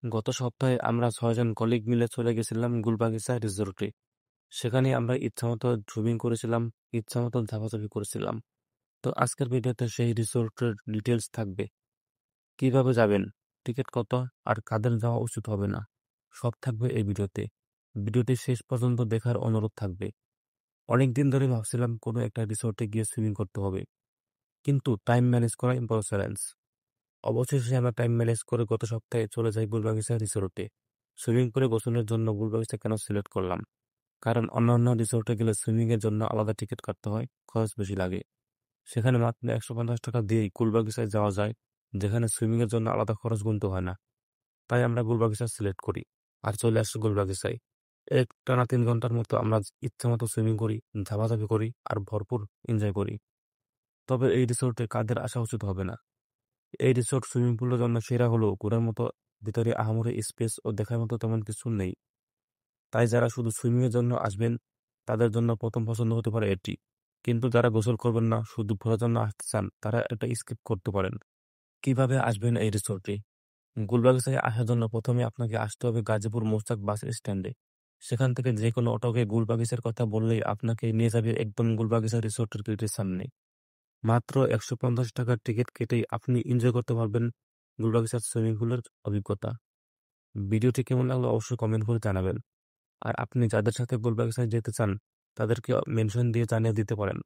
গত সপ্তাহে আমরা ৬ জন কলিগ মিলে চলে গেছিলাম গুলবাগিচা রিসোর্টে। সেখানে আমরা ইচ্ছামতো সুইমিং করেছিলাম, ইচ্ছামতো ঝাপাঝাপি করেছিলাম। তো আজকের ভিডিওতে সেই রিসোর্টের ডিটেলস থাকবে। কিভাবে যাবেন, টিকিট কত, আর কাদের যাওয়া উচিত হবে না, সব থাকবে এই ভিডিওতে। ভিডিওটি শেষ পর্যন্ত দেখার অনুরোধ থাকবে। অনেকদিন ধরে ভাবছিলাম কোনো একটা রিসোর্টে গিয়ে সুইমিং করতে হবে, কিন্তু টাইম ম্যানেজ করা ইম্পসিবল। অবশেষে আমরা টাইম ম্যানেজ করে গত সপ্তাহে চলে যাই গুলবাগিচা রিসোর্টে। সুইমিং করে গোসলের জন্য গুলবাগিচা কেন সিলেক্ট করলাম? কারণ অন্যান্য রিসোর্টে গেলে সুইমিং এর জন্য আলাদা টিকিট কাটতে হয়, খরচ বেশি লাগে। সেখানে মাত্র 150 টাকা দিয়েই গুলবাগিচায় যাওয়া যায়, যেখানে সুইমিং এর জন্য আলাদা খরচ গুনতে হয় না। তাই আমরা গুলবাগিচা সিলেক্ট করি আর চলে আসি গুলবাগিচায়। টানা 3 ঘন্টার মতো আমরা ইচ্ছা মতো সুইমিং করি, ঝাপাঝাপি করি আর ভরপুর এনজয় করি। তবে এই রিসোর্টে কাদের আসা উচিত হবে না? এই রিসোর্ট সুইমিং পুলের জন্য সেরা হলেও ঘোরার মতো ভিতরে আহামরি স্পেস ও দেখার মতো তেমন কিছু নেই। তাই যারা শুধু সুইমিং এর জন্য আসবেন, তাদের জন্য প্রথম পছন্দ হতে পারে এটি। কিন্তু যারা গোসল করবেন না, শুধু ঘোরার জন্য আসতে চান, তারা এটা স্কিপ করতে পারেন। কিভাবে আসবেন এই রিসোর্টে? গুলবাগিচায় আসার জন্য প্রথমে আপনাকে আসতে হবে গাজীপুর মৌচাক বাস স্ট্যান্ডে। সেখান থেকে যে কোনো অটোকে গুলবাগিচার কথা বললেই আপনাকে নিয়ে যাবে একদম গুলবাগিচা রিসোর্টের গেটের সামনে। মাত্র 150 টাকার টিকিট কেটেই আপনি এনজয় করতে পারবেন গুলবাগিচার সুইমিং পুলের অভিজ্ঞতা। ভিডিওটি কেমন লাগলো অবশ্যই কমেন্ট করে জানাবেন। আর আপনি যাদের সাথে গুলবাগিচায় যেতে চান, তাদেরকে মেনশন দিয়ে জানিয়ে দিতে পারেন।